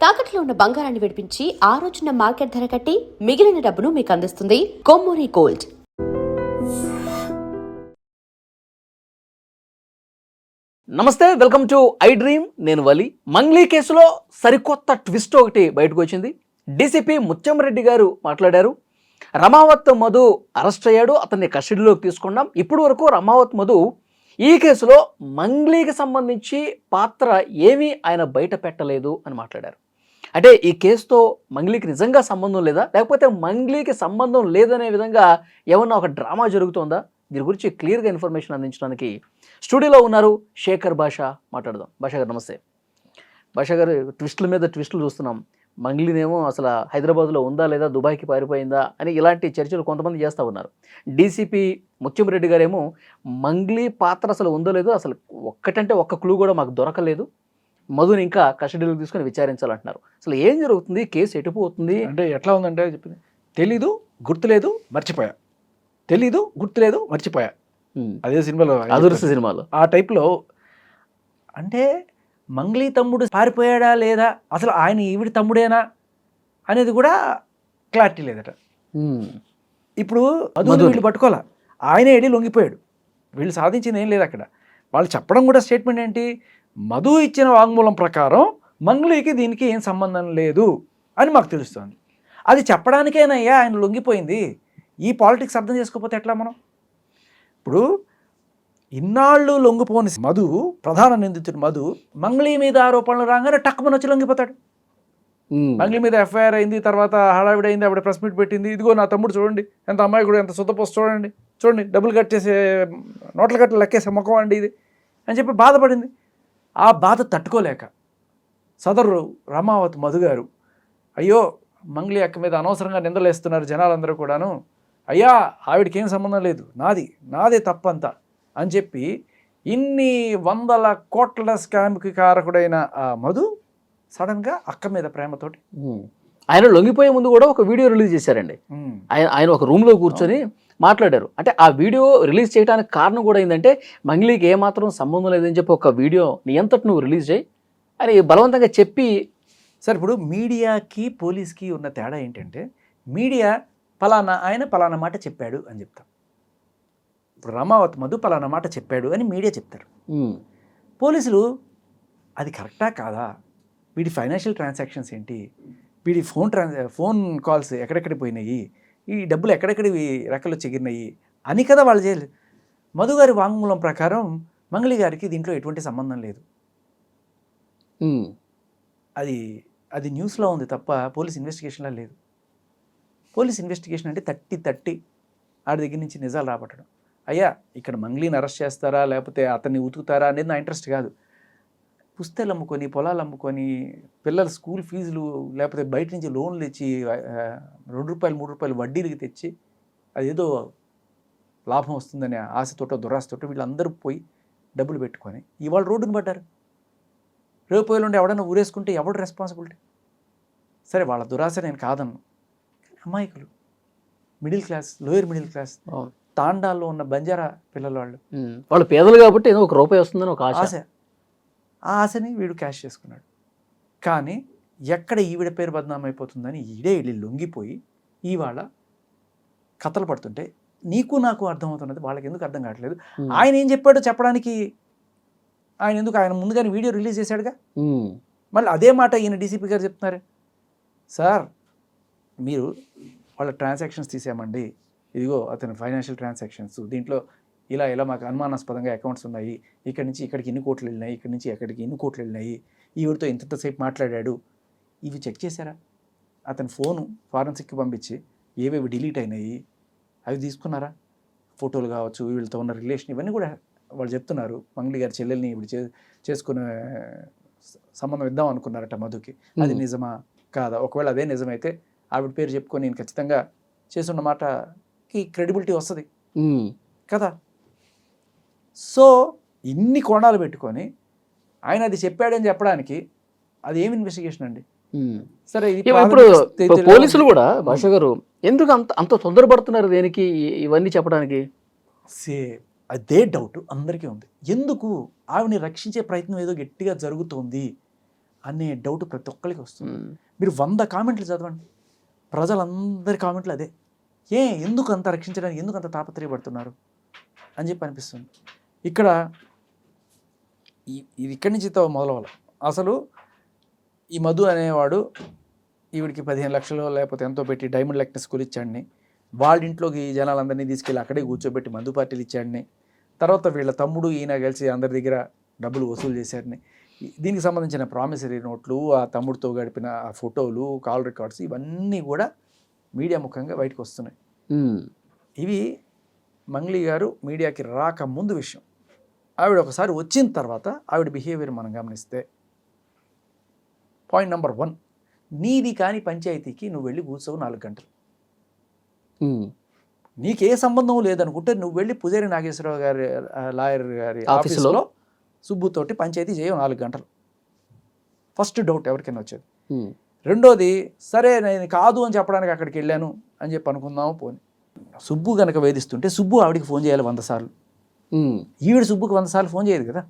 తాకట్లో ఉన్న బంగారాన్ని విడిపించి ఆ రోజున మార్కెట్ ధర కట్టి మిగిలిన డబ్బును మీకు అందిస్తుంది కొమ్మూరి గోల్డ్. నమస్తే, వెల్కమ్ టు ఐ డ్రీమ్. నేను వలి. మంగ్లీ కేసులో సరికొత్త ట్విస్ట్ ఒకటి బయటకు వచ్చింది. డీసీపీ ముత్యంరెడ్డి గారు మాట్లాడారు. రమావత్ మధు అరెస్ట్ అయ్యాడు, అతన్ని కస్టడీలోకి తీసుకున్నాం. ఇప్పటి వరకు రమావత్ మధు ఈ కేసులో మంగ్లీకి సంబంధించి పాత్ర ఏమీ ఆయన బయట పెట్టలేదు అని మాట్లాడారు. అంటే ఈ కేసుతో మంగ్లీకి నిజంగా సంబంధం లేదా, లేకపోతే మంగ్లీకి సంబంధం లేదనే విధంగా ఏమన్నా ఒక డ్రామా జరుగుతోందా? దీని గురించి క్లియర్గా ఇన్ఫర్మేషన్ అందించడానికి స్టూడియోలో ఉన్నారు శేఖర్ భాషా. మాట్లాడదాం. భాషా గారు నమస్తే. భాషా గారు, ట్విస్టుల మీద ట్విస్టులు చూస్తున్నాం. మంగ్లీనేమో అసలు హైదరాబాద్లో ఉందా లేదా, దుబాయ్కి పారిపోయిందా అని ఇలాంటి చర్చలు కొంతమంది చేస్తూ ఉన్నారు. డీసీపీ ముత్యంరెడ్డి గారేమో మంగ్లీ పాత్ర అసలు ఉందో లేదో, అసలు ఒక్కటంటే ఒక్క క్లూ కూడా మాకు దొరకలేదు, మధుని ఇంకా కస్టడీలోకి తీసుకొని విచారించాలంటున్నారు. అసలు ఏం జరుగుతుంది, కేసు ఎటుపోతుంది అంటే ఎట్లా ఉందంటే చెప్పింది, తెలీదు, గుర్తులేదు, మర్చిపోయా, తెలీదు, గుర్తులేదు, మర్చిపోయా. అదే సినిమాలో, అదుర్స్ సినిమాలో ఆ టైప్లో. అంటే మంగ్లీ తమ్ముడు పారిపోయాడా లేదా, అసలు ఆయన ఈవిడి తమ్ముడేనా అనేది కూడా క్లారిటీ లేదట. ఇప్పుడు మధుని వీళ్ళు పట్టుకోవాలా, ఆయనే వెళ్ళి లొంగిపోయాడు. వీళ్ళు సాధించింది ఏం లేదు అక్కడ. వాళ్ళు చెప్పడం కూడా స్టేట్మెంట్ ఏంటి, మధు ఇచ్చిన వాంగ్మూలం ప్రకారం మంగ్లీకి దీనికి ఏం సంబంధం లేదు అని మాకు తెలుస్తుంది. అది చెప్పడానికేనయ్యా ఆయన లొంగిపోయింది. ఈ పాలిటిక్స్ అర్థం చేసుకోకపోతే ఎట్లా మనం? ఇప్పుడు ఇన్నాళ్ళు లొంగిపోని మధు, ప్రధాన నిందితుడు మధు, మంగ్లీ మీద ఆరోపణలు రాగానే టక్కుమని వచ్చి లొంగిపోతాడు. మంగ్లీ మీద ఎఫ్ఐఆర్ అయింది, తర్వాత హడావిడైంది, ఆవిడ ప్రెస్ మీట్ పెట్టింది, ఇదిగో నా తమ్ముడు చూడండి ఎంత అమ్మాయి కూడా ఎంత సొత్తపోస్ట్ చూడండి, చూడండి డబ్బులు కట్టేసే నోట్ల కట్టలు లెక్కేసే ముఖం అండి ఇది అని చెప్పి బాధపడింది. ఆ బాధ తట్టుకోలేక సదరు రమావత్ మధు గారు, అయ్యో మంగ్లీ అక్క మీద అనవసరంగా నిందలేస్తున్నారు జనాలందరూ కూడాను, అయ్యా ఆవిడకి ఏం సంబంధం లేదు, నాదే తప్పంతా అని చెప్పి ఇన్ని వందల కోట్ల స్కామ్కి కారకుడైన ఆ మధు సడన్గా అక్క మీద ప్రేమతోటి ఆయన లొంగిపోయే ముందు కూడా ఒక వీడియో రిలీజ్ చేశారండి. ఆయన ఒక రూమ్లో కూర్చొని మాట్లాడారు. అంటే ఆ వీడియో రిలీజ్ చేయడానికి కారణం కూడా ఏంటంటే, మంగ్లీకి ఏమాత్రం సంబంధం లేదని చెప్పి ఒక వీడియో నీ అంతటి నువ్వు రిలీజ్ చేయి అని బలవంతంగా చెప్పి. సార్, ఇప్పుడు మీడియాకి పోలీస్కి ఉన్న తేడా ఏంటంటే, మీడియా ఆయన పలానా మాట చెప్పాడు అని చెప్తాం. ఇప్పుడు రమావత్ మధు పలానా మాట చెప్పాడు అని మీడియా చెప్తారు. పోలీసులు అది కరెక్టా కాదా, వీడి ఫైనాన్షియల్ ట్రాన్సాక్షన్స్ ఏంటి, వీడి ఫోన్ కాల్స్ ఎక్కడెక్కడికి పోయినాయి, ఈ డబ్బులు ఎక్కడెక్కడి రెక్కలు చెగిరినాయి అని కదా వాళ్ళు చేయలేదు. మధు గారి వాంగ్మూలం ప్రకారం మంగ్లీ గారికి దీంట్లో ఎటువంటి సంబంధం లేదు. అది న్యూస్లో ఉంది తప్ప పోలీస్ ఇన్వెస్టిగేషన్లో లేదు. పోలీస్ ఇన్వెస్టిగేషన్ అంటే తట్టి ఆడి దగ్గర నుంచి నిజాలు రాబట్టడం. అయ్యా ఇక్కడ మంగ్లీని అరెస్ట్ చేస్తారా లేకపోతే అతన్ని ఉతుకుతారా అనేది నా ఇంట్రెస్ట్ కాదు. పుస్తకాలు అమ్ముకొని, పొలాలు అమ్ముకొని, పిల్లల స్కూల్ ఫీజులు లేకపోతే బయట నుంచి లోన్లు తెచ్చి ₹2, ₹3 వడ్డీలకి తెచ్చి అదేదో లాభం వస్తుందని ఆశతోటో దురాశతోటో వీళ్ళందరూ పోయి డబ్బులు పెట్టుకొని ఇవాళ రోడ్డును పడ్డారు. రేపు నుండి ఎవడన్నా ఊరేసుకుంటే ఎవడు రెస్పాన్సిబిలిటీ? సరే, వాళ్ళ దురాశ నేను కాదన్ను, కానీ అమాయకులు, middle class, lower middle class, తాండాల్లో ఉన్న బంజారా పిల్లలు, వాళ్ళు పేదలు కాబట్టి ఏదో ₹1 వస్తుందని ఒక ఆశ. ఆ ఆశని వీడు క్యాష్ చేసుకున్నాడు. కానీ ఎక్కడ ఈవిడ పేరు బదనామైపోతుందని ఈడే వెళ్ళి లొంగిపోయి ఇవాళ కథలు పడుతుంటే నీకు నాకు అర్థమవుతున్నది, వాళ్ళకి ఎందుకు అర్థం కావట్లేదు. ఆయన ఏం చెప్పాడో చెప్పడానికి ఆయన ముందుగానే వీడియో రిలీజ్ చేశాడుగా. మళ్ళీ అదే మాట ఈయన డీసీపీ గారు చెప్తున్నారు, సార్ మీరు వాళ్ళ ట్రాన్సాక్షన్స్ తీసామండి, ఇదిగో అతని ఫైనాన్షియల్ ట్రాన్సాక్షన్స్, దీంట్లో ఇలా మాకు అనుమానాస్పదంగా అకౌంట్స్ ఉన్నాయి, ఇక్కడి నుంచి ఇక్కడికి ఇన్ని కోట్లు వెళ్ళినాయి, ఇక్కడి నుంచి ఎక్కడికి ఇన్ని కోట్లు వెళ్ళినాయి, ఈవిడితో ఇంతసేపు మాట్లాడాడు, ఇవి చెక్ చేశారా? అతని ఫోను ఫారెన్సిక్కి పంపించి ఏవేవి డిలీట్ అయినాయి అవి తీసుకున్నారా? ఫోటోలు కావచ్చు, వీళ్ళతో ఉన్న రిలేషన్, ఇవన్నీ కూడా వాళ్ళు చెప్తున్నారు. మంగ్లీ గారి చెల్లెల్ని ఇప్పుడు చేసుకునే సంబంధం ఇద్దాం అనుకున్నారట మధుకి. అది నిజమా కాదా? ఒకవేళ అదే నిజమైతే ఆవిడ పేరు చెప్పుకొని నేను ఖచ్చితంగా చేసున్న మాటకి క్రెడిబిలిటీ వస్తుంది కదా. సో ఇన్ని కోణాలు పెట్టుకొని ఆయన అది చెప్పాడని చెప్పడానికి అది ఏమి ఇన్వెస్టిగేషన్ అండి? సరే, ఇప్పుడు పోలీసులు కూడా భాష గారు ఎందుకు అంత తొందరపడుతున్నారు దేనికి ఇవన్నీ చెప్పడానికి? అదే డౌట్ అందరికీ ఉంది. ఎందుకు ఆవిడని రక్షించే ప్రయత్నం ఏదో గట్టిగా జరుగుతోంది అనే డౌట్ ప్రతి ఒక్కరికి వస్తుంది. మీరు 100 కామెంట్లు చదవండి, ప్రజలందరి కామెంట్లు అదే. ఎందుకు అంత రక్షించడానికి ఎందుకు అంత తాపత్రయపడుతున్నారు అని చెప్పి అనిపిస్తుంది. ఇక్కడ ఇది ఇక్కడి నుంచి మొదలవ్వాలి. అసలు ఈ మధు అనేవాడు ఈవిడికి 15 లక్షలు లేకపోతే ఎంతో పెట్టి డైమండ్ లెక్న స్కూల్ ఇచ్చాడిని, వాళ్ళ ఇంట్లోకి ఈ జనాలందరినీ తీసుకెళ్ళి అక్కడే కూర్చోబెట్టి మందు పార్టీలు ఇచ్చాడిని, తర్వాత వీళ్ళ తమ్ముడు ఈయన కలిసి అందరి దగ్గర డబ్బులు వసూలు చేశారని, దీనికి సంబంధించిన ప్రామిసరీ నోట్లు, ఆ తమ్ముడితో గడిపిన ఆ ఫోటోలు, కాల్ రికార్డ్స్ ఇవన్నీ కూడా మీడియా ముఖంగా బయటకు వస్తున్నాయి. ఇవి మంగ్లీ గారు మీడియాకి రాకముందు విషయం. ఆవిడ ఒకసారి వచ్చిన తర్వాత ఆవిడ బిహేవియర్ మనం గమనిస్తే, పాయింట్ నెంబర్ 1, నీది కాని పంచాయతీకి నువ్వు వెళ్ళి కూర్చోవు 4 గంటలు. నీకే సంబంధం లేదనుకుంటే నువ్వు వెళ్ళి పుజారి నాగేశ్వరరావు గారి లాయర్ గారి ఆఫీసులో సుబ్బుతోటి పంచాయతీ చేయవు 4 గంటలు. ఫస్ట్ డౌట్ ఎవరికైనా వచ్చేది. రెండోది, సరే నేను కాదు అని చెప్పడానికి అక్కడికి వెళ్ళాను అని చెప్పి అనుకుందాము. పోని సుబ్బు కనుక వేధిస్తుంటే సుబ్బు ఆవిడికి ఫోన్ చేయాలి 100 సార్లు. ఈవిడ సుబ్బుకి 100 సార్లు ఫోన్ చేయదు కదా.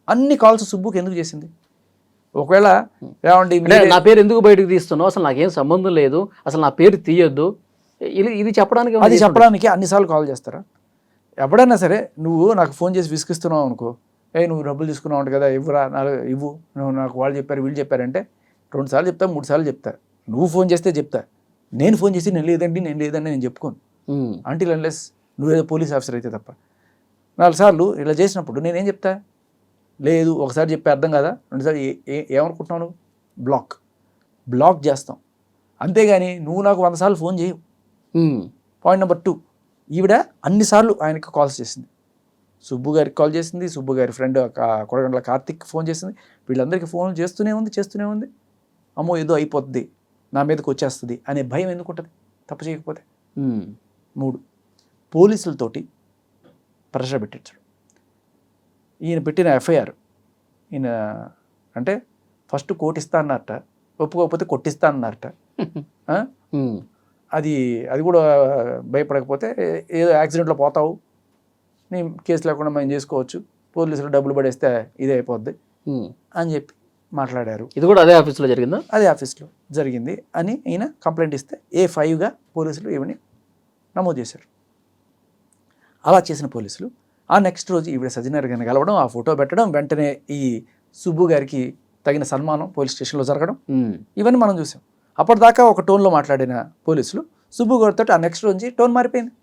అన్ని కాల్స్ సుబ్బుకి ఎందుకు చేసింది? ఒకవేళ ఏమండి నా పేరు ఎందుకు బయటకు తీస్తున్నావు, అసలు నాకేం సంబంధం లేదు, అసలు నా పేరు తీయొద్దు, ఇది చెప్పడానికి, అది చెప్పడానికి అన్నిసార్లు కాల్ చేస్తారా? ఎప్పుడైనా సరే నువ్వు నాకు ఫోన్ చేసి విసిగిస్తున్నావు అనుకో, నువ్వు డబ్బులు తీసుకున్నావు అంట కదా, ఇవ్వరా, ఇవ్వు, నువ్వు నాకు వాళ్ళు చెప్పారు వీళ్ళు చెప్పారంటే 2 సార్లు చెప్తా, 3 సార్లు చెప్తా. నువ్వు ఫోన్ చేస్తే చెప్తా, నేను ఫోన్ చేసి నేను లేదండి నేను చెప్పుకోను. అంటిల్ అన్లెస్ నువ్వేదో పోలీస్ ఆఫీసర్ అయితే తప్ప. 4 సార్లు ఇలా చేసినప్పుడు నేనేం చెప్తా? లేదు, ఒకసారి చెప్పి అర్థం కదా, 2 సార్లు ఏమనుకుంటున్నావు? బ్లాక్ చేస్తాం. అంతేగాని నువ్వు నాకు 100 సార్లు ఫోన్ చేయవు. పాయింట్ నెంబర్ 2, ఈవిడ అన్నిసార్లు ఆయనకి కాల్స్ చేసింది. సుబ్బు గారికి కాల్ చేసింది, సుబ్బు గారి ఫ్రెండ్ కొడగండ్ల కార్తిక్ ఫోన్ చేసింది, వీళ్ళందరికీ ఫోన్లు చేస్తూనే ఉంది. అమ్మో ఏదో అయిపోతుంది, నా మీదకి వచ్చేస్తుంది అనే భయం ఎందుకు ఉంటుంది తప్పు చేయకపోతే? 3, పోలీసులతోటి ప్రెషర్ పెట్టించడం. ఈయన పెట్టిన ఎఫ్ఐఆర్, ఈయన అంటే ఫస్ట్ కోర్టు ఇస్తా అన్నారట, ఒప్పుకోకపోతే కొట్టిస్తా అన్నారట. అది కూడా భయపడకపోతే ఏదో యాక్సిడెంట్లో పోతావు, నీ కేసు లేకుండా మేము చేసుకోవచ్చు, పోలీసులు డబ్బులు పడేస్తే ఇదే అయిపోద్ది అని చెప్పి మాట్లాడారు. ఇది కూడా అదే ఆఫీస్లో జరిగిందా? అదే ఆఫీస్లో జరిగింది అని ఈయన కంప్లైంట్ ఇస్తే A5గా పోలీసులు ఈవిని నమోదు చేశారు. అలా చేసిన పోలీసులు ఆ నెక్స్ట్ రోజు ఈవిడ సజ్జనర్ గారిని కలవడం, ఆ ఫోటో పెట్టడం, వెంటనే ఈ సుబ్బు గారికి తగిన సన్మానం పోలీస్ స్టేషన్లో జరగడం, ఇవన్నీ మనం చూసాం. అప్పటిదాకా ఒక టోన్లో మాట్లాడిన పోలీసులు సుబ్బు గారితో ఆ నెక్స్ట్ రోజు టోన్ మారిపోయింది.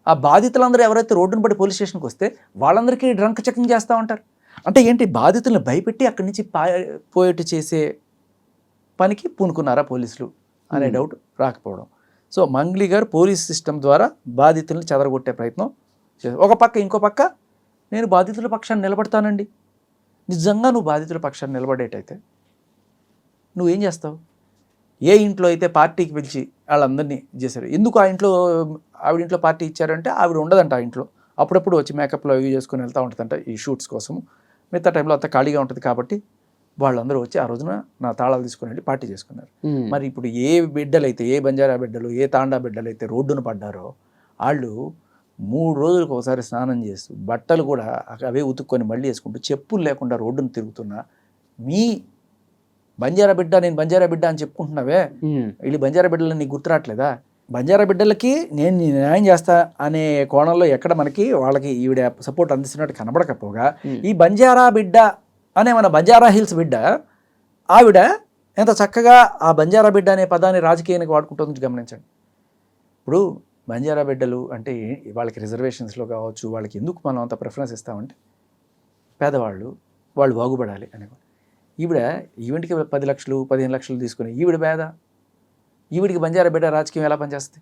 ఆ బాధితులందరూ ఎవరైతే రోడ్డును పడి పోలీస్ స్టేషన్కి వస్తే వాళ్ళందరికీ డ్రంక్ చెకింగ్ చేస్తూ ఉంటారు. అంటే ఏంటి, బాధితులను భయపెట్టి అక్కడి నుంచి పోయేట్టు చేసే పనికి పూనుకున్నారా పోలీసులు అనే డౌట్ రాకపోవడం. సో మంగ్లీ గారు పోలీస్ సిస్టమ్ ద్వారా బాధితులను చెదరగొట్టే ప్రయత్నం చేశారు. ఒక పక్క, ఇంకో పక్క నేను బాధితుల పక్షాన్ని నిలబడతానండి. నిజంగా నువ్వు బాధితుల పక్షాన్ని నిలబడేటైతే నువ్వేం చేస్తావు? ఏ ఇంట్లో అయితే పార్టీకి పిలిచి వాళ్ళందరినీ చేశారు, ఎందుకు ఆవిడ ఇంట్లో పార్టీ ఇచ్చారంటే ఆవిడ ఉండదంట ఆ ఇంట్లో, అప్పుడప్పుడు వచ్చి మేకప్లో అవి చేసుకుని వెళ్తూ ఉంటుందంట ఈ షూట్స్ కోసం. మిగతా టైంలో అంతా ఖాళీగా ఉంటుంది కాబట్టి వాళ్ళందరూ వచ్చి ఆ రోజున నా తాళాలు తీసుకుని వెళ్ళి పార్టీ చేసుకున్నారు. మరి ఇప్పుడు ఏ బిడ్డలైతే, ఏ బంజారా బిడ్డలు, ఏ తాండా బిడ్డలు అయితే రోడ్డున పడ్డారో వాళ్ళు 3 రోజులకు ఒకసారి స్నానం చేస్తూ బట్టలు కూడా అవే ఉతుక్కొని మళ్ళీ వేసుకుంటూ చెప్పులు లేకుండా రోడ్డును తిరుగుతున్నా మీ బంజారా బిడ్డ, నేను బంజారా బిడ్డ అని చెప్పుకుంటున్నావే, వీళ్ళు బంజారా బిడ్డలని నీకు గుర్తురాట్లేదా? బంజారా బిడ్డలకి నేను న్యాయం చేస్తా అనే కోణంలో ఎక్కడ మనకి వాళ్ళకి ఈవిడ సపోర్ట్ అందిస్తున్నట్టు కనబడకపోగా, ఈ బంజారా బిడ్డ అనే మన బంజారా హిల్స్ బిడ్డ ఆవిడ ఎంత చక్కగా ఆ బంజారా బిడ్డ అనే పదాన్ని రాజకీయానికి వాడుకుంటుంది గమనించండి. ఇప్పుడు బంజారా బిడ్డలు అంటే వాళ్ళకి రిజర్వేషన్స్లో కావచ్చు, వాళ్ళకి ఎందుకు మనం అంత ప్రిఫరెన్స్ ఇస్తామంటే పేదవాళ్ళు, వాళ్ళు బాగుపడాలి అని. ఈవిడికి 10 లక్షలు 15 లక్షలు తీసుకుని ఈవిడ పేద, ఈవిడికి బంజారా బిడ్డ రాజకీయం ఎలా పనిచేస్తుంది?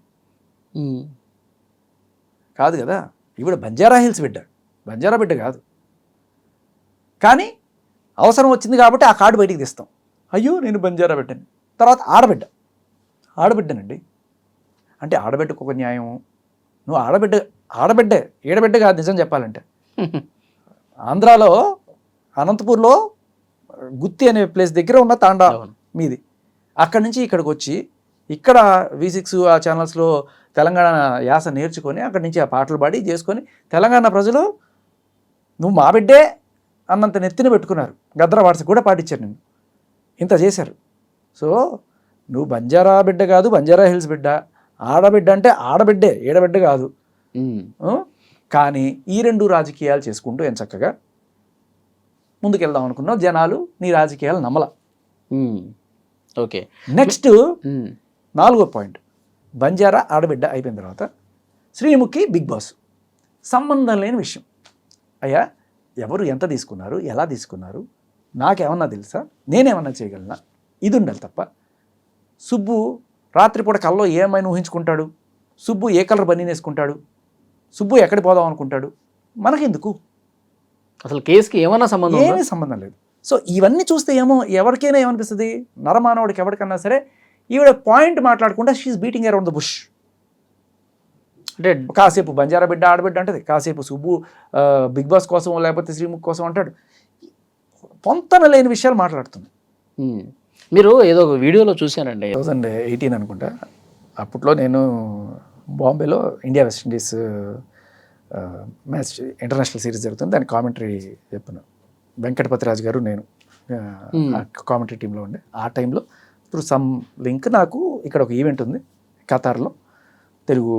కాదు కదా. ఈవిడ బంజారా హిల్స్ బిడ్డ, బంజారా బిడ్డ కాదు. కానీ అవసరం వచ్చింది కాబట్టి ఆ కార్డు బయటికి తీస్తాం, అయ్యో నేను బంజారా బిడ్డని. తర్వాత ఆడబిడ్డనండి అంటే ఆడబిడ్డకు ఒక న్యాయం. నువ్వు ఆడబిడ్డే, ఈడబిడ్డ కాదు నిజం చెప్పాలంటే. ఆంధ్రాలో అనంతపూర్లో గుత్తి అనే ప్లేస్ దగ్గర ఉన్న తాండా మీది, అక్కడి నుంచి ఇక్కడికి వచ్చి ఇక్కడ V6 ఆ ఛానల్స్లో తెలంగాణ యాస నేర్చుకొని అక్కడి నుంచి ఆ పాటలు పాడి చేసుకొని తెలంగాణ ప్రజలు నువ్వు మా బిడ్డే అన్నంత నెత్తిన పెట్టుకున్నారు. గద్ర వాట్స్ కూడా పాటించారు నిన్ను, ఇంత చేశారు. సో నువ్వు బంజారా బిడ్డ కాదు, బంజారా హిల్స్ బిడ్డ, ఆడబిడ్డ అంటే ఆడబిడ్డే, ఏడబిడ్డ కాదు. కానీ ఈ రెండు రాజకీయాలు చేసుకుంటూ చక్కగా ముందుకెళ్దాం అనుకున్నావు. జనాలు నీ రాజకీయాలు నమ్మల. ఓకే, నెక్స్ట్ 4వ పాయింట్, బంజారా ఆడబిడ్డ అయిపోయిన తర్వాత శ్రీముఖి బిగ్ బాస్. సంబంధం లేని విషయం. అయ్యా ఎవరు ఎంత తీసుకున్నారు, ఎలా తీసుకున్నారు, నాకేమన్నా తెలుసా, నేనేమన్నా చేయగలనా, ఇది ఉండాలి తప్ప. సుబ్బు రాత్రిపూట కల్లో ఏమైనా ఊహించుకుంటాడు, సుబ్బు ఏ కలర్ బన్నీ వేసుకుంటాడు, సుబ్బు ఎక్కడికి పోదాం అనుకుంటాడు, మనకెందుకు? అసలు కేసుకి ఏమన్నా సంబంధం? ఏమీ సంబంధం లేదు. సో ఇవన్నీ చూస్తే ఎవరికైనా ఏమనిపిస్తుంది, నరమానవుడికి ఎవరికన్నా సరే, ఈవిడ పాయింట్ మాట్లాడకుండా she's beating around the bush. అంటే కాసేపు బంజారా బిడ్డ ఆడబిడ్డ అంటది, కాసేపు సుబ్బు బిగ్ బాస్ కోసం లేకపోతే శ్రీముఖ్ కోసం అంటాడు. పొంతన లేని విషయాలు మాట్లాడుతుంది. మీరు ఏదో ఒక వీడియోలో చూశానండి, 2018 అనుకుంటా. అప్పట్లో నేను బాంబేలో India West Indies match international series జరుగుతుంది, దాని కామెంటరీ చెప్పాను. వెంకటపతిరాజు గారు నేను కామెంటరీ టీంలో ఉండే. ఆ టైంలో త్రూ సమ్ లింక్ నాకు ఇక్కడ ఒక ఈవెంట్ ఉంది ఖతార్లో, తెలుగు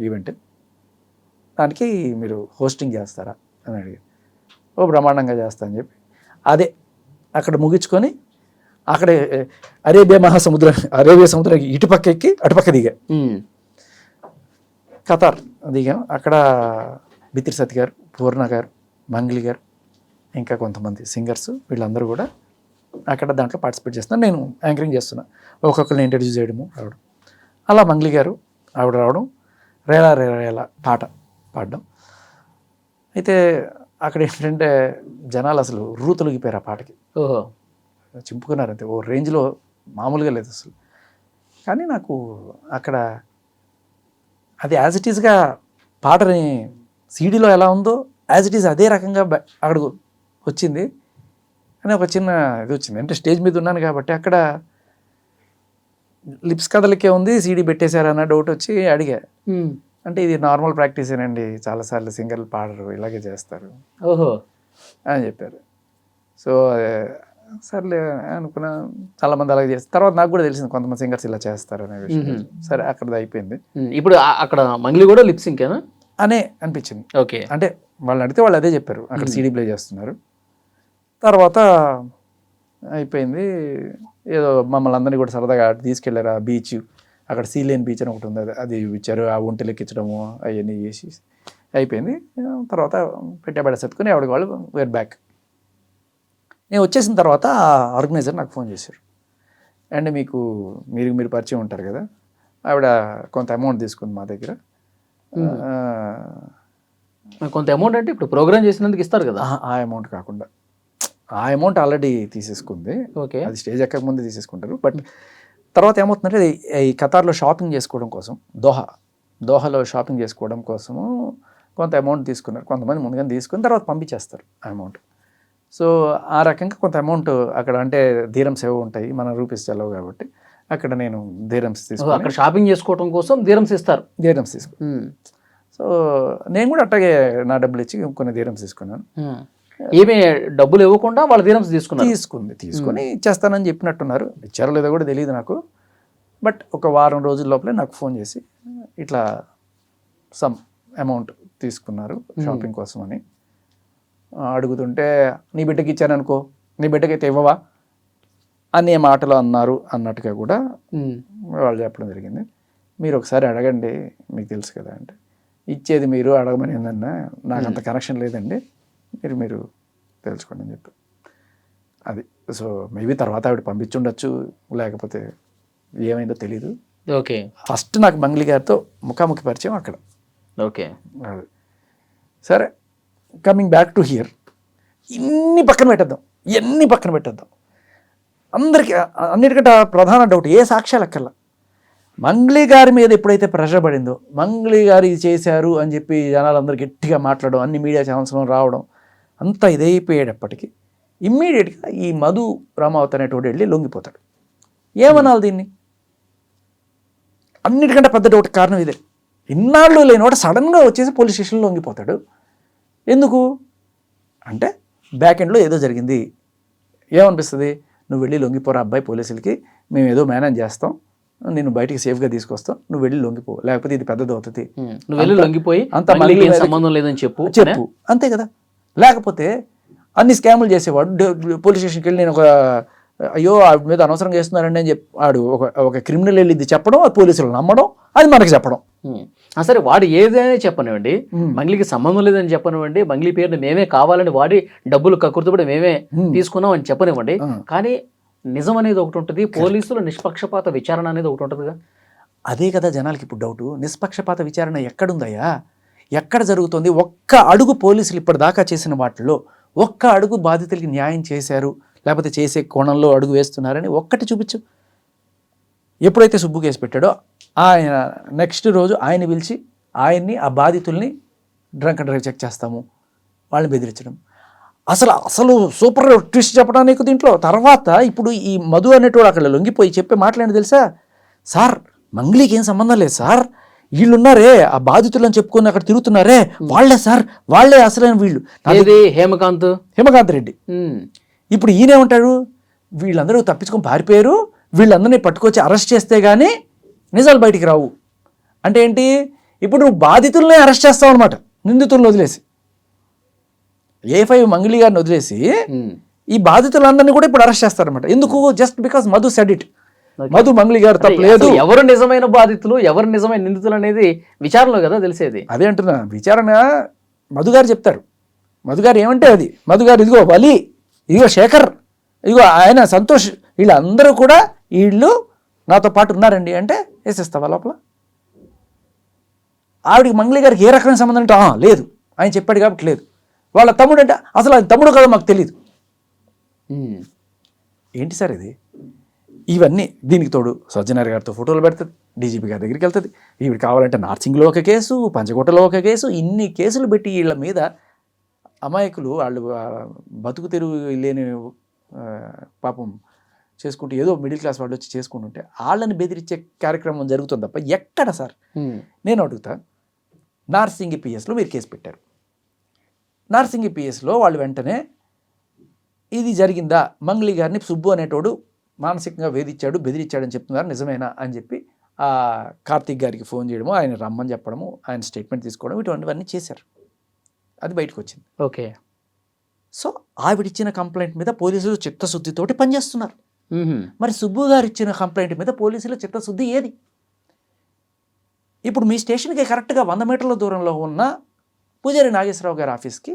ఈవెంట్, దానికి మీరు హోస్టింగ్ చేస్తారా అని అడిగారు. ఓ బ్రహ్మాండంగా చేస్తా అని చెప్పి అదే అక్కడ ముగించుకొని అక్కడే అరేబియా సముద్రం ఇటుపక్క ఎక్కి అటుపక్క దిగా ఖతార్ దిగాం. అక్కడ బిత్రి సత్ గారు, పూర్ణ గారు, మంగ్లీ గారు, ఇంకా కొంతమంది సింగర్స్, వీళ్ళందరూ కూడా అక్కడ దాంట్లో పార్టిసిపేట్ చేస్తున్నారు. నేను యాంకరింగ్ చేస్తున్నా, ఒక్కొక్కరిని ఇంట్రడ్యూస్ చేయడము రావడం. అలా మంగ్లీ గారు ఆవిడ రావడం, రేలా రేలా పాట పాడడం. అయితే అక్కడ ఏంటంటే జనాలు అసలు తొలగిపోయారు ఆ పాటకి. ఓహో, చింపుకున్నారు అంతే, ఓ రేంజ్లో మామూలుగా లేదు అసలు. కానీ నాకు అక్కడ అది యాజ్ ఇట్ ఈస్గా పాటని సీడీలో ఎలా ఉందో యాజ్ ఇట్ ఈస్ అదే రకంగా అక్కడ వచ్చింది అని ఒక చిన్న ఇది వచ్చింది. అంటే స్టేజ్ మీద ఉన్నాను కాబట్టి అక్కడ లిప్స్ కదలికే ఉంది, సీడీ పెట్టేశారన్న డౌట్ వచ్చి అడిగా. అంటే ఇది నార్మల్ ప్రాక్టీసేనండి, చాలాసార్లు సింగర్లు పాడరు, ఇలాగే చేస్తారు ఓహో అని చెప్పారు. సో సర్లే అనుకున్నా, చాలామంది అలాగే చేస్తారు. తర్వాత నాకు కూడా తెలిసింది కొంతమంది సింగర్స్ ఇలా చేస్తారు అనే విషయం. సరే అక్కడ అయిపోయింది. ఇప్పుడు అక్కడ మంగ్లీ కూడా లిప్ సింకేనా అనే అనిపించింది. ఓకే, అంటే వాళ్ళని అడిగితే వాళ్ళు అదే చెప్పారు, అక్కడ సీడీ ప్లే చేస్తున్నారు. తర్వాత అయిపోయింది. ఏదో మమ్మల్ని అందరినీ కూడా సరదాగా తీసుకెళ్లారు ఆ బీచ్, అక్కడ సీలేన్ బీచ్ అని ఒకటి ఉంది, అది చూపించారు. ఆ ఒంటెలు ఎక్కించడము అవన్నీ చేసి అయిపోయింది. తర్వాత పెట్టబడ సర్దుకొని ఆవిడకి వాళ్ళు వేర్ బ్యాక్. నేను వచ్చేసిన తర్వాత ఆర్గనైజర్ నాకు ఫోన్ చేశారు. అండ్ మీరు పరిచయం ఉంటారు కదా, ఆవిడ కొంత అమౌంట్ తీసుకుంది మా దగ్గర. కొంత అమౌంట్ అంటే ఇప్పుడు ప్రోగ్రామ్ చేసినందుకు ఇస్తారు కదా, ఆ అమౌంట్ కాకుండా ఆ అమౌంట్ ఆల్రెడీ తీసేసుకుంది. ఓకే, అది స్టేజ్ ఎక్కక ముందే తీసేసుకుంటారు. బట్ తర్వాత ఏమవుతుందంటే ఈ ఖతార్లో షాపింగ్ చేసుకోవడం కోసం, దోహాలో షాపింగ్ చేసుకోవడం కోసము కొంత అమౌంట్ తీసుకున్నారు. కొంతమంది ముందుగానే తీసుకుని తర్వాత పంపించేస్తారు ఆ అమౌంట్. సో ఆ రకంగా కొంత అమౌంట్ అక్కడ, అంటే ధీరమ్స్ ఏవో ఉంటాయి, మన రూపీస్ చెల్లవు కాబట్టి అక్కడ నేను ధీరమ్స్ తీసుకుని, అక్కడ షాపింగ్ చేసుకోవడం కోసం ధీరమ్స్ ఇస్తారు. సో నేను కూడా అట్లాగే నా డబ్బులు ఇచ్చి కొన్ని ధీరమ్స్ తీసుకున్నాను. ఏమీ డబ్బులు ఇవ్వకుండా వాళ్ళ ధీరమ్స్ తీసుకుని ఇచ్చేస్తానని చెప్పినట్టున్నారు. ఇచ్చారో లేదో కూడా తెలియదు నాకు. బట్ ఒక వారం రోజుల లోపలే నాకు ఫోన్ చేసి ఇట్లా సమ్ అమౌంట్ తీసుకున్నారు షాపింగ్ కోసం అని అడుగుతుంటే, నీ బిడ్డకి ఇచ్చాను అనుకో, నీ బిడ్డకైతే ఇవ్వవా అనే మాటలు అన్నారు అన్నట్టుగా కూడా వాళ్ళు చెప్పడం జరిగింది. మీరు ఒకసారి అడగండి, మీకు తెలుసు కదా అంటే, ఇచ్చేది మీరు, అడగమని ఏందన్నా, నాకు అంత కనెక్షన్ లేదండి, మీరు తెలుసుకోండి అని చెప్పి అది. సో మేబీ తర్వాత ఆవిడ పంపించుండొచ్చు, లేకపోతే ఏమైందో తెలీదు. ఓకే, ఫస్ట్ నాకు మంగ్లీ గారితో ముఖాముఖి పరిచయం అక్కడ. ఓకే, అది సరే. కమింగ్ బ్యాక్ టు హియర్, ఇన్ని పక్కన పెట్టేద్దాం. అందరికీ అన్నిటికంటే ప్రధాన డౌట్, ఏ సాక్ష్యాలు అక్కర్లా, మంగ్లీ గారి మీద ఎప్పుడైతే ప్రెషర్ పడిందో, మంగ్లీ గారు ఇది చేశారు అని చెప్పి జనాలందరూ గట్టిగా మాట్లాడడం, అన్ని మీడియా ఛానల్స్లో రావడం, అంతా ఇదైపోయేటప్పటికీ ఇమ్మీడియట్గా ఈ మధు రామావత్ అనేటోడు వెళ్ళి లొంగిపోతాడు. ఏమనాలి దీన్ని? అన్నిటికంటే పెద్ద డౌట్ కారణం ఇదే. ఇన్నాళ్ళు లేనివాడు సడన్గా వచ్చేసి పోలీస్ స్టేషన్లో లొంగిపోతాడు. ఎందుకు అంటే బ్యాక్ ఎండ్లో ఏదో జరిగింది. ఏమనిపిస్తుంది? నువ్వు వెళ్ళి లొంగిపోరా అబ్బాయి పోలీసులకి, మేము ఏదో మేనేజ్ చేస్తాం, నేను బయటికి సేఫ్గా తీసుకొస్తాం, నువ్వు వెళ్ళి లొంగిపో, లేకపోతే ఇది పెద్దది అవుతుంది, నువ్వు వెళ్ళి లొంగిపోయి అంత మంగ్లీకి ఏం సంబంధం లేదని చెప్పు. అంతే కదా. లేకపోతే అన్ని స్కాములు చేసేవాడు పోలీస్ స్టేషన్కి వెళ్ళి నేను ఒక అయ్యో ఆవిడ మీద అనవసరంగా చేస్తున్నారండి అని చెప్పి వాడు ఒక క్రిమినల్ వెళ్ళి ఇది చెప్పడం, పోలీసులు నమ్మడం, అది మనకి చెప్పడం. సరే వాడు ఏదైనా చెప్పనివ్వండి, మంగ్లీకి సంబంధం లేదని చెప్పనివ్వండి, మంగ్లీ పేరుని మేమే కావాలని వాడి డబ్బులు కక్కుర్తిపడి మేమే తీసుకున్నాం అని చెప్పనివ్వండి, కానీ నిజం అనేది ఒకటి ఉంటుంది, పోలీసులు నిష్పక్షపాత విచారణ అనేది ఒకటి ఉంటుందిగా. అదే కదా జనాలకి ఇప్పుడు డౌటు. నిష్పక్షపాత విచారణ ఎక్కడుందయ్యా? ఎక్కడ జరుగుతుంది? ఒక్క అడుగు పోలీసులు ఇప్పటిదాకా చేసిన వాటిలో ఒక్క అడుగు బాధితులకి న్యాయం చేశారు, లేకపోతే చేసే కోణంలో అడుగు వేస్తున్నారని ఒక్కటి చూపించు. ఎప్పుడైతే సుబ్బు కేసు పెట్టాడో ఆయన నెక్స్ట్ రోజు ఆయన పిలిచి ఆయన్ని ఆ బాధితుల్ని డ్రంక్ అండ్ డ్రైవ్ చెక్ చేస్తాము, వాళ్ళని బెదిరించడం. అసలు సూపర్ ట్విస్ట్ చెప్పడానికి దీంట్లో. తర్వాత ఇప్పుడు ఈ మధు అనేటోడు అక్కడ లొంగిపోయి చెప్పే మాట్లాడి తెలుసా? సార్ మంగ్లీకి ఏం సంబంధం లేదు సార్, వీళ్ళున్నారే ఆ బాధితులను చెప్పుకొని అక్కడ తిరుగుతున్నారే వాళ్ళే సార్, వాళ్ళే అసలైన వీళ్ళు. హేమకాంత్ రెడ్డి. ఇప్పుడు ఈయనేమంటాడు? వీళ్ళందరూ తప్పించుకొని పారిపోయారు, వీళ్ళందరినీ పట్టుకొచ్చి అరెస్ట్ చేస్తే కానీ నిజాలు బయటికి రావు. అంటే ఏంటి? ఇప్పుడు నువ్వు బాధితులనే అరెస్ట్ చేస్తావు అనమాట, నిందితులను వదిలేసి. A5 మంగ్లీ గారిని వదిలేసి ఈ బాధితులందరినీ కూడా ఇప్పుడు అరెస్ట్ చేస్తారనమాట. ఎందుకు? Just because Madhu said it. Madhu Mangli గారు తప్పలేదు. ఎవరు నిజమైన బాధితులు, ఎవరు నిజమైన నిందితులు అనేది విచారణలో కదా తెలిసేది. అదే అంటున్నా, విచారణ మధు గారు చెప్తారు. మధు గారు ఏమంటే అది, మధు గారు ఇదిగో వలి, ఇదిగో శేఖర్, ఇదిగో ఆయన సంతోష్, వీళ్ళందరూ కూడా వీళ్ళు నాతో పాటు ఉన్నారండి అంటే వేసేస్తావా లోపల? ఆవిడికి మంగ్లీ గారికి ఏ రకమైన సంబంధం అంటే లేదు, ఆయన చెప్పాడు కాబట్టి లేదు. వాళ్ళ తమ్ముడు అంటే అసలు ఆయన తమ్ముడు కదా మాకు తెలియదు. ఏంటి సార్ ఇది? ఇవన్నీ దీనికి తోడు సజ్జనార్ గారితో ఫోటోలు పెడుతుంది, డీజీపీ గారి దగ్గరికి వెళ్తుంది, ఈవిడ కావాలంటే నార్సింగ్లో ఒక కేసు, పంచకోటలో ఒక కేసు, ఇన్ని కేసులు పెట్టి వీళ్ళ మీద అమాయకులు వాళ్ళు బతుకు తెరువు లేని పాపం చేసుకుంటూ ఏదో మిడిల్ క్లాస్ వాళ్ళు వచ్చి చేసుకుంటుంటే వాళ్ళని బెదిరించే కార్యక్రమం జరుగుతుంది తప్ప ఎక్కడ సార్? నేను అడుగుతా, నార్సింగి పిఎస్లో మీరు కేసు పెట్టారు, నార్సింగి పిఎస్లో వాళ్ళు వెంటనే ఇది జరిగిందా, మంగ్లీ గారిని సుబ్బు అనేటోడు మానసికంగా వేధించాడు, బెదిరించాడని చెప్తున్నారు, నిజమేనా అని చెప్పి ఆ కార్తీక్ గారికి ఫోన్ చేయడము, ఆయన రమ్మని చెప్పడము, ఆయన స్టేట్మెంట్ తీసుకోవడం, ఇటువంటివన్నీ చేశారు. అది బయటకు వచ్చింది. ఓకే. సో ఆవిడిచ్చిన కంప్లైంట్ మీద పోలీసులు చిత్తశుద్ధితోటి పనిచేస్తున్నారు. మరి సుబ్బు గారు ఇచ్చిన కంప్లైంట్ మీద పోలీసుల చిత్తశుద్ధి ఏది? ఇప్పుడు మీ స్టేషన్కి కరెక్ట్గా 100 మీటర్ల దూరంలో ఉన్న పూజారి నాగేశ్వరరావు గారి ఆఫీస్కి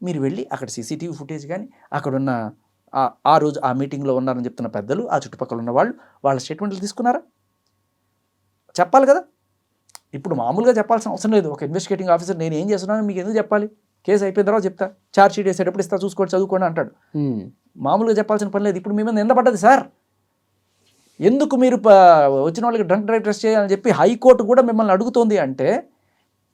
మీరు వెళ్ళి అక్కడ సీసీటీవీ ఫుటేజ్ కానీ అక్కడున్న ఆ రోజు ఆ మీటింగ్లో ఉన్నారని చెప్తున్న పెద్దలు, ఆ చుట్టుపక్కల ఉన్న వాళ్ళు, వాళ్ళ స్టేట్మెంట్లు తీసుకున్నారా? చెప్పాలి కదా. ఇప్పుడు మామూలుగా చెప్పాల్సిన అవసరం లేదు. ఒక ఇన్వెస్టిగేటింగ్ ఆఫీసర్ నేను ఏం చేస్తున్నాను మీకు ఎందుకు చెప్పాలి, కేసు అయిపోయిన తర్వాత చెప్తా, ఛార్జ్ షీట్ వేసేటప్పుడు ఇస్తా, చూసుకోండి చదువుకోండి అంటాడు. మామూలుగా చెప్పాల్సిన పని లేదు. ఇప్పుడు మీ మీద నింద పడ్డది సార్, ఎందుకు మీరు వచ్చిన వాళ్ళకి డ్రంక్ డ్రైవ్ టెస్ట్ చేయాలని చెప్పి హైకోర్టు కూడా మిమ్మల్ని అడుగుతోంది. అంటే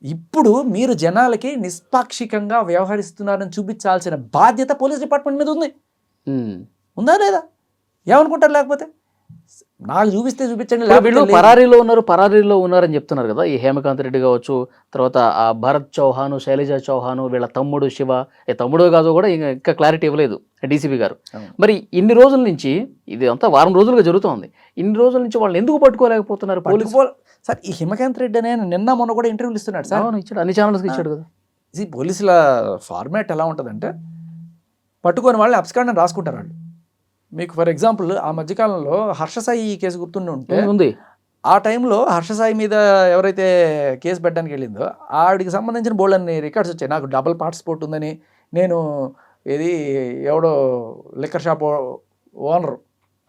ఇప్పుడు మీరు జనాలకి నిష్పాక్షికంగా వ్యవహరిస్తున్నారని చూపించాల్సిన బాధ్యత పోలీస్ డిపార్ట్మెంట్ మీద ఉంది. ఉందా లేదా? ఏమనుకుంటారు? లేకపోతే నాకు చూపిస్తే చూపించండి. వీళ్ళు పరారీలో ఉన్నారని చెప్తున్నారు కదా, ఈ హేమకాంత్ రెడ్డి కావచ్చు, తర్వాత ఆ భరత్ చౌహాను, శైలజ చౌహాను, వీళ్ళ తమ్ముడు శివ, తమ్ముడు కాదు కూడా ఇంకా క్లారిటీ ఇవ్వలేదు డీసీపీ గారు. మరి ఇన్ని రోజుల నుంచి ఇది అంతా వారం రోజులుగా జరుగుతోంది, ఇన్ని రోజుల నుంచి వాళ్ళని ఎందుకు పట్టుకోలేకపోతున్నారు పోలీసు? సార్ ఈ హేమకాంత్ రెడ్డి అనే నిన్న మొన్న కూడా ఇంటర్వ్యూలు ఇస్తున్నాడు సార్. ఇచ్చాడు, అన్ని ఛానల్స్కి ఇచ్చాడు కదా. ఇది పోలీసుల ఫార్మాట్ ఎలా ఉంటుందంటే పట్టుకొని వాళ్ళని అబ్స్కాండ్ రాసుకుంటారు వాళ్ళు. మీకు ఫర్ ఎగ్జాంపుల్ ఆ మధ్యకాలంలో హర్షసాయి కేసు గుర్తుండి ఉంటే ఉంది, ఆ టైంలో హర్షసాయి మీద ఎవరైతే కేసు పెట్టడానికి వెళ్ళిందో ఆవిడికి సంబంధించిన బోల్డన్ని రికార్డ్స్ వచ్చాయి. నాకు డబుల్ పార్టిసిపేట్ ఉందని, నేను ఇది ఎవడో లిక్కర్ షాప్ ఓనర్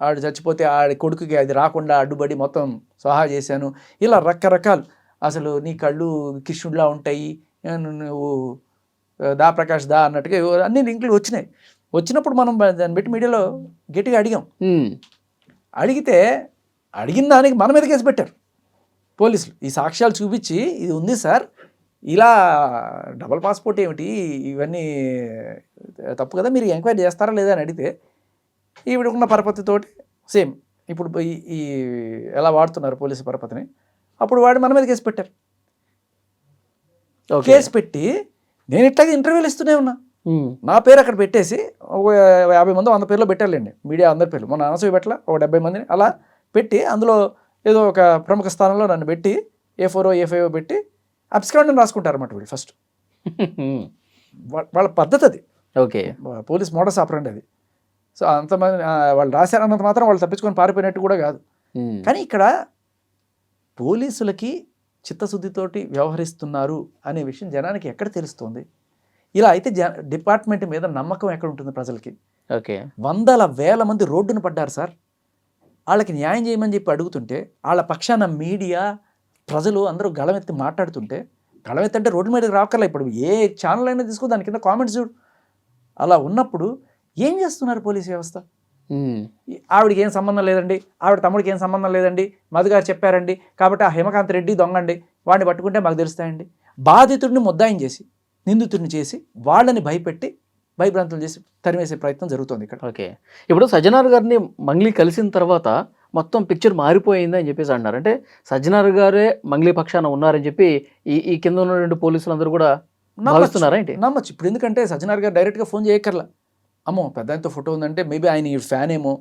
ఆడు చచ్చిపోతే ఆడి కొడుకుకి అది రాకుండా అడ్డుపడి మొత్తం సహా చేశాను, ఇలా రకరకాలు. అసలు నీ కళ్ళు కృష్ణుడిలా ఉంటాయి, నువ్వు దా ప్రకాష్ దా అన్నట్టుగా అన్ని లింకులు వచ్చినాయి. వచ్చినప్పుడు మనం దాన్ని బట్టి మీడియాలో గట్టిగా అడిగాం. అడిగితే అడిగిన దానికి మన మీద కేసు పెట్టారు పోలీసులు. ఈ సాక్ష్యాలు చూపించి ఇది ఉంది సార్, ఇలా డబల్ పాస్పోర్ట్ ఏమిటి, ఇవన్నీ తప్పు కదా, మీరు ఎంక్వైరీ చేస్తారా లేదా అని అడిగితే ఈవిడకున్న పరపతితోటి సేమ్ ఇప్పుడు ఈ ఎలా వాడుతున్నారు పోలీసు పరపతిని, అప్పుడు వాడి మన మీద కేసు పెట్టారు. కేసు పెట్టి నేను ఇట్లాగే ఇంటర్వ్యూలు ఇస్తూనే ఉన్నా, నా పేరు అక్కడ పెట్టేసి ఒక 50 మంది 100 పేర్లో పెట్టాలండి, మీడియా అందరి పేర్లు. మొన్న అనసూయ పెట్టల ఒక 70 మందిని అలా పెట్టి అందులో ఏదో ఒక ప్రముఖ స్థానంలో నన్ను పెట్టి A4 A5 పెట్టి అబ్స్కాండ్ అని రాసుకుంటారు అన్నమాట వీళ్ళు ఫస్ట్. వాళ్ళ పద్ధతి అది, ఓకే, పోలీస్ మోడస్ ఆపరండి అది. సో అంతమంది వాళ్ళు రాశారన్నంత మాత్రం వాళ్ళు తప్పించుకొని పారిపోయినట్టు కూడా కాదు. కానీ ఇక్కడ పోలీసులకి చిత్తశుద్ధితోటి వ్యవహరిస్తున్నారు అనే విషయం జనానికి ఎక్కడ తెలుస్తుంది? ఇలా అయితే డిపార్ట్మెంట్ మీద నమ్మకం ఎక్కడ ఉంటుంది ప్రజలకి? ఓకే, వందల వేల మంది రోడ్డున పడ్డారు సార్. వాళ్ళకి న్యాయం చేయమని చెప్పి అడుగుతుంటే వాళ్ళ పక్షాన మీడియా ప్రజలు అందరూ గళమెత్తి మాట్లాడుతుంటే, గళమెత్తి అంటే రోడ్డు మీదకి రాకర్లా, ఇప్పుడు ఏ ఛానల్ అయినా తీసుకో దాని కింద కామెంట్స్ చూడు. అలా ఉన్నప్పుడు ఏం చేస్తున్నారు పోలీస్ వ్యవస్థ? ఆవిడకి ఏం సంబంధం లేదండి, ఆవిడ తమ్ముడికి ఏం సంబంధం లేదండి, మధు గారు చెప్పారండి కాబట్టి ఆ హిమకాంత్ రెడ్డి దొంగండి, వాడిని పట్టుకుంటే మాకు తెలుస్తాయండి. బాధితుడిని ముద్దాయం చేసి నిందితుడిని చేసి వాళ్ళని భయపెట్టి భయభ్రాంతులు చేసి తరిమేసే ప్రయత్నం జరుగుతుంది ఇక్కడ. ఓకే, ఇప్పుడు సజ్జనార్ గారిని మంగ్లీ కలిసిన తర్వాత మొత్తం పిక్చర్ మారిపోయింది అని చెప్పేసి అంటున్నారు. అంటే సజ్జనార్ గారే మంగ్లీ పక్షాన ఉన్నారని చెప్పి ఈ కింద ఉన్న 2 పోలీసులందరూ కూడా భావిస్తున్నారా ఏంటి? నమ్మచ్చు. ఇప్పుడు ఎందుకంటే సజ్జనార్ గారు డైరెక్ట్గా ఫోన్ చేయక్కర్లా. అమ్మో పెద్ద ఆయనతో ఫోటో ఉందంటే మేబీ ఆయన ఈ ఫ్యాన్ ఏమో,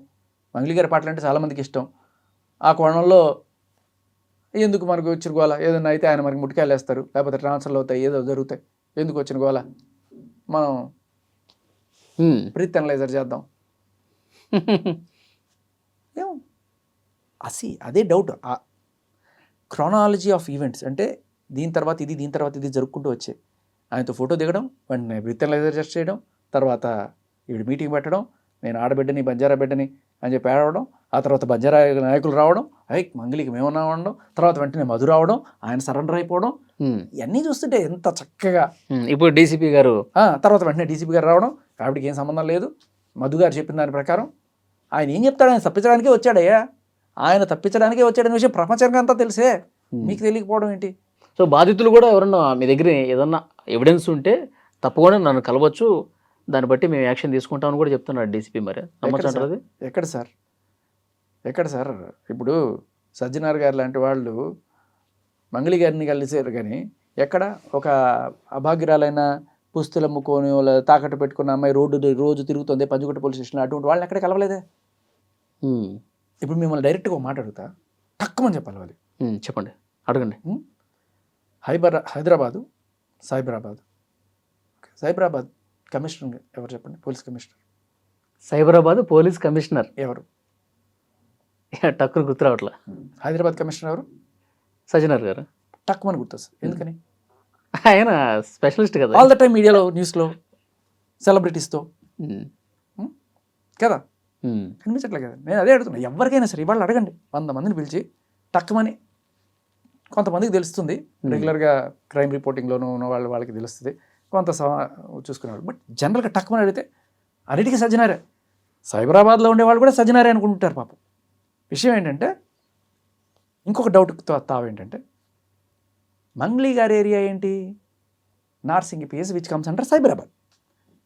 మంగ్లీ గారి పాటలు అంటే చాలామందికి ఇష్టం. ఆ కోణంలో ఎందుకు మనకు వచ్చిన గోల, ఏదైనా అయితే ఆయన మనకి ముట్టికాయలు వేస్తారు, లేకపోతే ట్రాన్స్ఫర్లు అవుతాయి, ఏదో జరుగుతాయి, ఎందుకు వచ్చిన గోల, మనం బ్రీత్ అనలైజర్ చేద్దాం. ఏమో అదే డౌట్. క్రానాలజీ ఆఫ్ ఈవెంట్స్ అంటే దీని తర్వాత ఇది, దీని తర్వాత ఇది జరుపుకుంటూ వచ్చాయి. ఆయనతో ఫోటో దిగడం, వెంటనే బ్రీత్ అనలైజర్ టెస్ట్ చేయడం, తర్వాత వీడు మీటింగ్ పెట్టడం, నేను ఆడబిడ్డని బంజారా బిడ్డని అని చెప్పి ఆడవడం, ఆ తర్వాత బంజారా నాయకులు రావడం, మంగళికి మేమన్నా ఉండడం, తర్వాత వెంటనే మధు రావడం, ఆయన సరెండర్ అయిపోవడం, ఇవన్నీ చూస్తుంటే ఎంత చక్కగా. ఇప్పుడు డీసీపీ గారు తర్వాత వెంటనే డీసీపీ గారు రావడం, ఆవిడకి ఏం సంబంధం లేదు, మధు గారు చెప్పిన దాని ప్రకారం ఆయన ఏం చెప్తాడు, ఆయన తప్పించడానికే వచ్చాడయ్యా, ఆయన తప్పించడానికే వచ్చాడనే విషయం ప్రపంచానికి అంతా తెలిసే, మీకు తెలియకపోవడం ఏంటి? సో బాధితులు కూడా ఎవరన్నా మీ దగ్గర ఏదన్నా ఎవిడెన్స్ ఉంటే తప్పకుండా నన్ను కలవచ్చు, దాన్ని బట్టి మేము యాక్షన్ తీసుకుంటామని కూడా చెప్తున్నాడు డీసీపీ. మరి నమ్మచ్చంటారు? ఎక్కడ సార్ ఇప్పుడు సజ్జనార్ గారు లాంటి వాళ్ళు మంగళి గారిని కలిసారు, కానీ ఎక్కడ ఒక అభాగ్యురాలైన పుస్తులు అమ్ముకొని తాకట్టు పెట్టుకున్న అమ్మాయి రోజు తిరుగుతుంది పంచుగుట్ట పోలీస్ స్టేషన్లో, అటువంటి వాళ్ళని ఎక్కడ కలవలేదే. ఇప్పుడు మిమ్మల్ని డైరెక్ట్గా ఒక మాట అడుగుతా, తక్కువని చెప్పాలి వాళ్ళు. చెప్పండి, అడగండి. హైదరాబాదు సైబరాబాద్ కమిషనర్ ఎవరు చెప్పండి? Police commissioner. Cyberabad police commissioner ఎవరు? టక్కును గుర్తు రావట్లా. హైదరాబాద్ కమిషనర్ ఎవరు? సజ్జనార్ గారు. టక్కుమని గుర్తొస్తుంది. ఎందుకని? ఆయన స్పెషలిస్ట్ కదా, ఆల్ ద టైం మీడియాలో, న్యూస్లో, సెలబ్రిటీస్తో కదా కనిపించట్లే కదా. నేను అదే అడుగుతున్నా, ఎవరికైనా సరే ఇవాళ అడగండి, 100 మందిని పిలిచి టక్కుమని, కొంతమందికి తెలుస్తుంది రెగ్యులర్గా క్రైమ్ రిపోర్టింగ్లోనూ ఉన్న వాళ్ళకి తెలుస్తుంది, కొంత చూసుకునేవాళ్ళు. బట్ జనరల్గా టక్కుమని అడిగితే అన్నిటికీ సజ్జనారే. సైబరాబాద్లో ఉండేవాళ్ళు కూడా సజ్జనారే అనుకుంటుంటారు పాపం. విషయం ఏంటంటే, ఇంకొక డౌట్ తావేంటంటే, మంగ్లీ గారి ఏరియా ఏంటి? నార్సింగి పిఎస్ విచ్ కమ్స్ అంటారు సైబరాబాద్.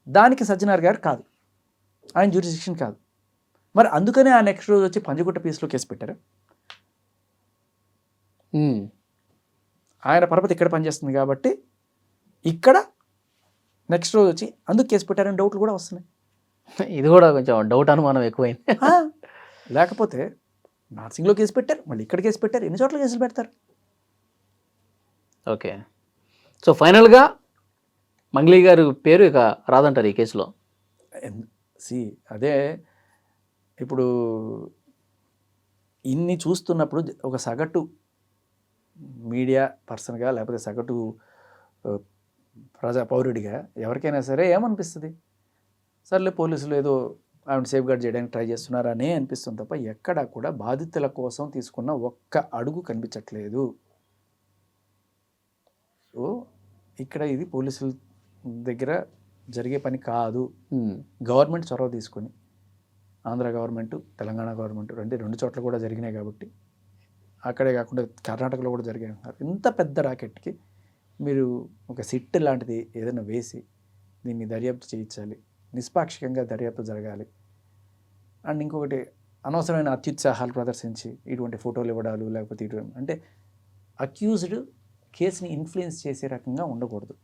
దానికి సజ్జనార్ గారు కాదు, ఆయన జ్యూరిస్డిక్షన్ కాదు. మరి అందుకనే ఆ నెక్స్ట్ రోజు వచ్చి పంజగుట్ట పిఎస్లో కేసు పెట్టారు. ఆయన పరపతి ఇక్కడ పనిచేస్తుంది కాబట్టి ఇక్కడ నెక్స్ట్ రోజు వచ్చి అందుకు కేసు పెట్టారని డౌట్లు కూడా వస్తున్నాయి. ఇది కూడా కొంచెం డౌట్, అనుమానం ఎక్కువైంది. లేకపోతే నార్సింగ్లో కేసు పెట్టారు, మళ్ళీ ఇక్కడ కేసు పెట్టారు, ఎన్ని చోట్ల కేసులు పెడతారు? ఓకే, సో ఫైనల్గా మంగ్లీ గారి పేరు ఇక రాదంటారు ఈ కేసులో. అదే ఇప్పుడు ఇన్ని చూస్తున్నప్పుడు ఒక సగటు మీడియా పర్సన్గా, లేకపోతే సగటు పౌరుడిగా ఎవరికైనా సరే ఏమనిపిస్తుంది? సర్లే పోలీసులు ఏదో ఆవిడ సేఫ్ గార్డ్ చేయడానికి ట్రై చేస్తున్నారనే అనిపిస్తుంది తప్ప ఎక్కడా కూడా బాధితుల కోసం తీసుకున్న ఒక్క అడుగు కనిపించట్లేదు. సో ఇక్కడ ఇది పోలీసుల దగ్గర జరిగే పని కాదు. గవర్నమెంట్ చొరవ తీసుకొని, ఆంధ్ర గవర్నమెంట్, తెలంగాణ గవర్నమెంట్ రెండు చోట్ల కూడా జరిగినాయి కాబట్టి, అక్కడే కాకుండా కర్ణాటకలో కూడా జరిగాయి అంటున్నారు. ఇంత పెద్ద రాకెట్కి మీరు ఒక సిట్ లాంటిది ఏదైనా వేసి దీన్ని దర్యాప్తు చేయించాలి, నిష్పాక్షికంగా దర్యాప్తు జరగాలి. అండ్ ఇంకొకటి, అనవసరమైన అత్యుత్సాహాలు ప్రదర్శించి ఇటువంటి ఫోటోలు ఇవ్వడాలు, లేకపోతే ఇటువంటి అంటే అక్యూజ్డ్ కేసుని ఇన్ఫ్లుయెన్స్ చేసే రకంగా ఉండకూడదు.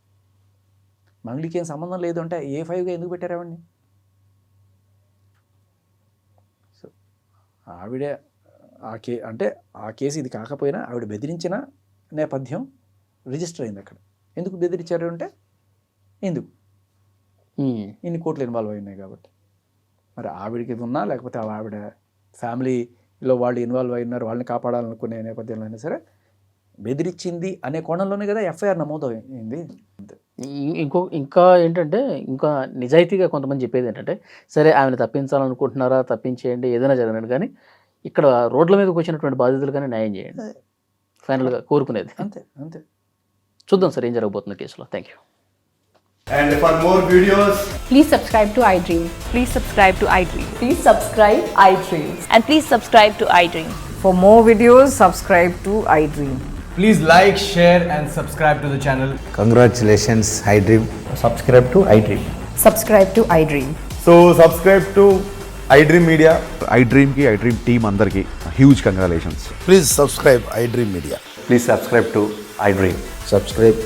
మంగ్లీకి ఏం సంబంధం లేదు అంటే A5గా ఎందుకు పెట్టారు ఆవిడ్ని? సో ఆవిడ అంటే ఆ కేసు ఇది కాకపోయినా ఆవిడ బెదిరించిన నేపథ్యం రిజిస్టర్ అయింది అక్కడ. ఎందుకు బెదిరించారు అంటే ఎందుకు ఇన్ని కోట్లు ఇన్వాల్వ్ అయినాయి కాబట్టి. మరి ఆవిడకి ఉన్నా లేకపోతే ఆవిడ ఫ్యామిలీలో వాళ్ళు ఇన్వాల్వ్ అయినారు, వాళ్ళని కాపాడాలనుకునే నేపథ్యంలో అయినా సరే బెదిరించింది అనే కోణంలోనే కదా ఎఫ్ఐఆర్ నమోదు అయింది. ఇంకా ఏంటంటే ఇంకా నిజాయితీగా కొంతమంది చెప్పేది ఏంటంటే సరే ఆమెను తప్పించాలనుకుంటున్నారా, తప్పించేయండి, ఏదైనా జరగనండి, కానీ ఇక్కడ రోడ్ల మీదకి వచ్చినటువంటి బాధితులు కానీ న్యాయం చేయండి ఫైనల్గా కోరుకునేది. అంతే అంతే. చూద్దాం సార్ ఏం జరగబోతుంది కేసులో. Thank you. And for more videos, Please subscribe to iDream. Please subscribe to iDream. Please subscribe iDream. And please subscribe to iDream. For more videos, subscribe to iDream. please like, share and subscribe to the channel. Congratulations, iDream. Subscribe to iDream. Subscribe to iDream. So subscribe to iDream Media. iDream ki iDream team andarki huge congratulations. Please subscribe iDream Media. Please subscribe to iDream. Subscribe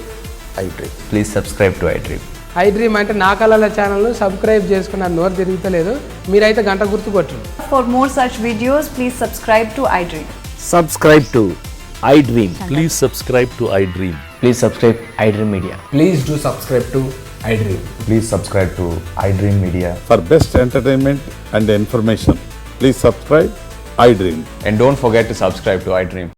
iDream. Please subscribe to iDream. iDream అంటే నా కళల ఛానల్ను subscribe చేసుకున్న నోరు తిరుగుతలేదు, మీరైతే గంట గుర్తు కొట్టండి. For more such videos, please subscribe to iDream. Subscribe to iDream. Please subscribe to iDream. Please subscribe iDream Media. Please do subscribe to iDream. Please subscribe to iDream Media. For best entertainment and information, please subscribe iDream. And don't forget to subscribe to iDream.